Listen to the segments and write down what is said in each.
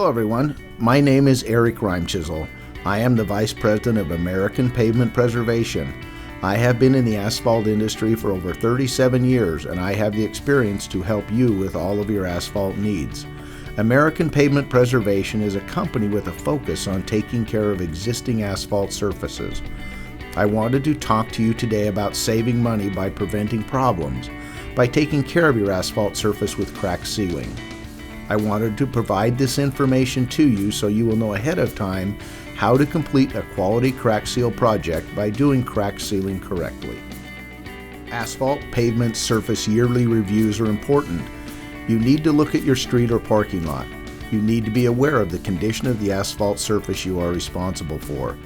Hello everyone, my name is Eric Reimchisel. I am the Vice President of American Pavement Preservation. I have been in the asphalt industry for over 37 years and I have the experience to help you with all of your asphalt needs. American Pavement Preservation is a company with a focus on taking care of existing asphalt surfaces. I wanted to talk to you today about saving money by preventing problems, by taking care of your asphalt surface with crack sealing. I wanted to provide this information to you so you will know ahead of time how to complete a quality crack seal project by doing crack sealing correctly. Asphalt pavement surface yearly reviews are important. You need to look at your street or parking lot. You need to be aware of the condition of the asphalt surface you are responsible for.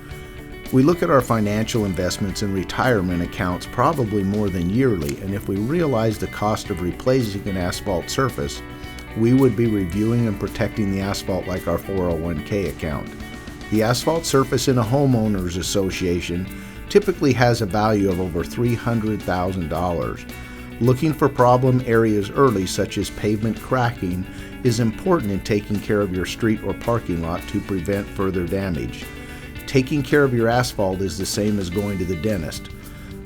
We look at our financial investments and retirement accounts probably more than yearly, and if we realize the cost of replacing an asphalt surface, we would be reviewing and protecting the asphalt like our 401k account. The asphalt surface in a homeowners association typically has a value of over $300,000. Looking for problem areas early, such as pavement cracking, is important in taking care of your street or parking lot to prevent further damage. Taking care of your asphalt is the same as going to the dentist.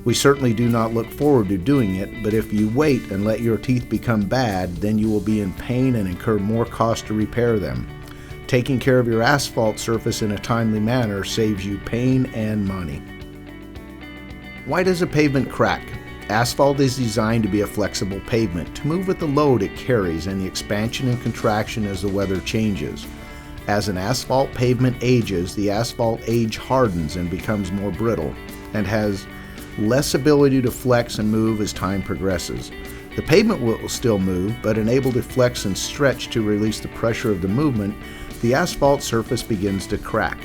We certainly do not look forward to doing it, but if you wait and let your teeth become bad, then you will be in pain and incur more cost to repair them. Taking care of your asphalt surface in a timely manner saves you pain and money. Why does a pavement crack? Asphalt is designed to be a flexible pavement to move with the load it carries and the expansion and contraction as the weather changes. As an asphalt pavement ages, the asphalt age hardens and becomes more brittle and has less ability to flex and move as time progresses. The pavement will still move, but unable to flex and stretch to release the pressure of the movement, the asphalt surface begins to crack.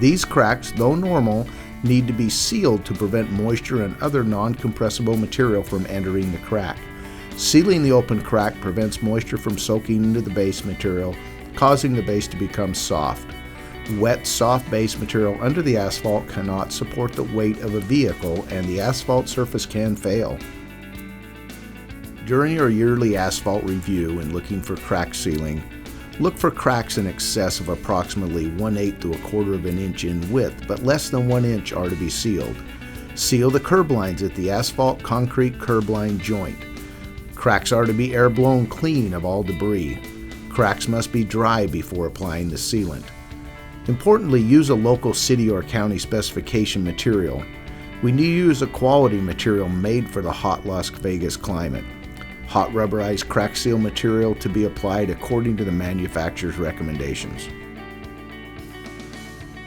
These cracks, though normal, need to be sealed to prevent moisture and other non-compressible material from entering the crack. Sealing the open crack prevents moisture from soaking into the base material, causing the base to become soft. Wet, soft base material under the asphalt cannot support the weight of a vehicle and the asphalt surface can fail. During your yearly asphalt review and looking for crack sealing, look for cracks in excess of approximately 1/8 to 1/4 of an inch in width, but less than 1 inch are to be sealed. Seal the curb lines at the asphalt concrete curb line joint. Cracks are to be air blown clean of all debris. Cracks must be dry before applying the sealant. Importantly, use a local city or county specification material. We need to use a quality material made for the hot Las Vegas climate. Hot rubberized crack seal material to be applied according to the manufacturer's recommendations.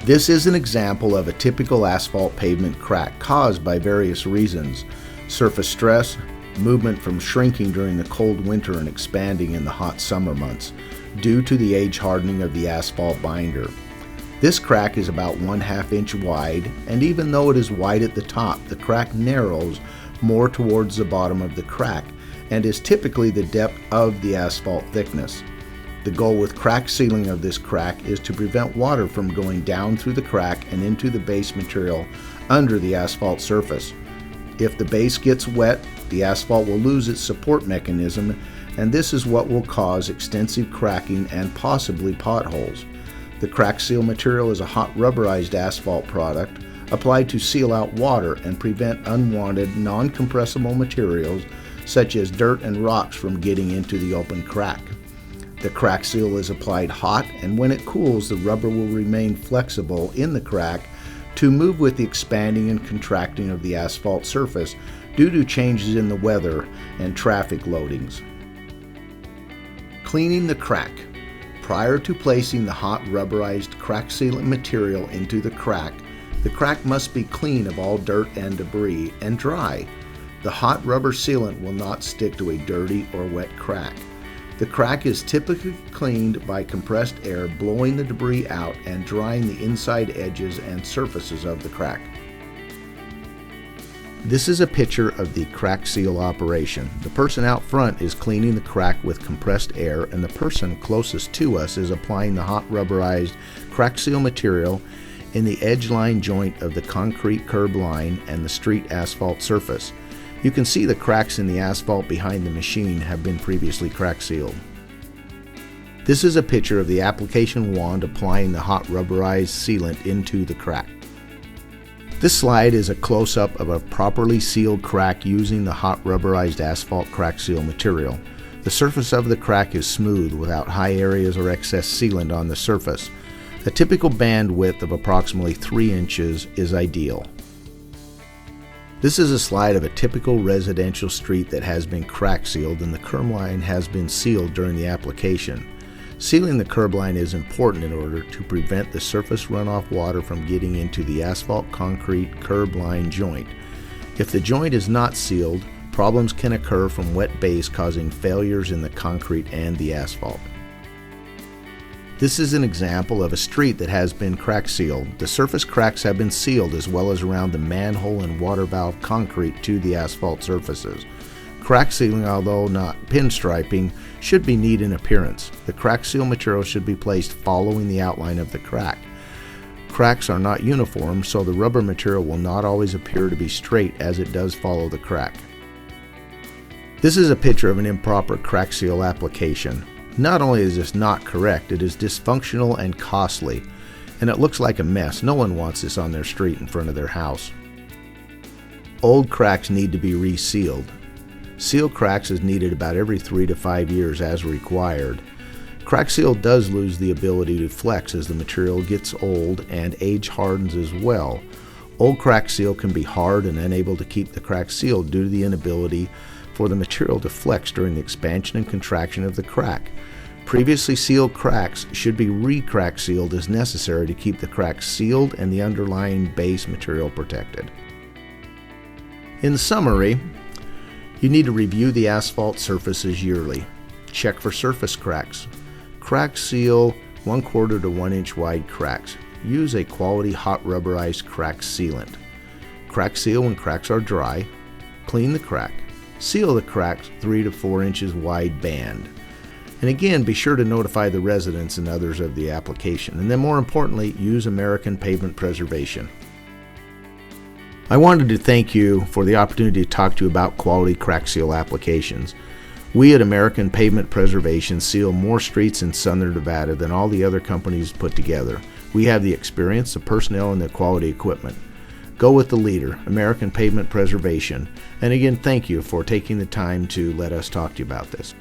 This is an example of a typical asphalt pavement crack caused by various reasons: surface stress, movement from shrinking during the cold winter and expanding in the hot summer months, due to the age hardening of the asphalt binder. This crack is about 1/2 inch wide, and even though it is wide at the top, the crack narrows more towards the bottom of the crack and is typically the depth of the asphalt thickness. The goal with crack sealing of this crack is to prevent water from going down through the crack and into the base material under the asphalt surface. If the base gets wet, the asphalt will lose its support mechanism, and this is what will cause extensive cracking and possibly potholes. The crack seal material is a hot rubberized asphalt product applied to seal out water and prevent unwanted non-compressible materials such as dirt and rocks from getting into the open crack. The crack seal is applied hot, and when it cools, the rubber will remain flexible in the crack to move with the expanding and contracting of the asphalt surface due to changes in the weather and traffic loadings. Cleaning the crack. Prior to placing the hot rubberized crack sealant material into the crack must be clean of all dirt and debris and dry. The hot rubber sealant will not stick to a dirty or wet crack. The crack is typically cleaned by compressed air blowing the debris out and drying the inside edges and surfaces of the crack. This is a picture of the crack seal operation. The person out front is cleaning the crack with compressed air, and the person closest to us is applying the hot rubberized crack seal material in the edge line joint of the concrete curb line and the street asphalt surface. You can see the cracks in the asphalt behind the machine have been previously crack sealed. This is a picture of the application wand applying the hot rubberized sealant into the crack. This slide is a close-up of a properly sealed crack using the hot rubberized asphalt crack seal material. The surface of the crack is smooth without high areas or excess sealant on the surface. A typical band width of approximately 3 inches is ideal. This is a slide of a typical residential street that has been crack sealed and the curb line has been sealed during the application. Sealing the curb line is important in order to prevent the surface runoff water from getting into the asphalt concrete curb line joint. If the joint is not sealed, problems can occur from wet base causing failures in the concrete and the asphalt. This is an example of a street that has been crack sealed. The surface cracks have been sealed as well as around the manhole and water valve concrete to the asphalt surfaces. Crack sealing, although not pinstriping, should be neat in appearance. The crack seal material should be placed following the outline of the crack. Cracks are not uniform, so the rubber material will not always appear to be straight as it does follow the crack. This is a picture of an improper crack seal application. Not only is this not correct, it is dysfunctional and costly, and it looks like a mess. No one wants this on their street in front of their house. Old cracks need to be resealed. Seal cracks is needed about every 3 to 5 years as required. Crack seal does lose the ability to flex as the material gets old and age hardens as well. Old crack seal can be hard and unable to keep the crack sealed due to the inability for the material to flex during the expansion and contraction of the crack. Previously sealed cracks should be re-crack sealed as necessary to keep the crack sealed and the underlying base material protected. In summary, you need to review the asphalt surfaces yearly. Check for surface cracks. Crack seal 1/4 to 1 inch wide cracks. Use a quality hot rubberized crack sealant. Crack seal when cracks are dry. Clean the crack. Seal the cracks 3 to 4 inches wide band. And again, be sure to notify the residents and others of the application. And then more importantly, use American Pavement Preservation. I wanted to thank you for the opportunity to talk to you about quality crack seal applications. We at American Pavement Preservation seal more streets in southern Nevada than all the other companies put together. We have the experience, the personnel, and the quality equipment. Go with the leader, American Pavement Preservation. And again, thank you for taking the time to let us talk to you about this.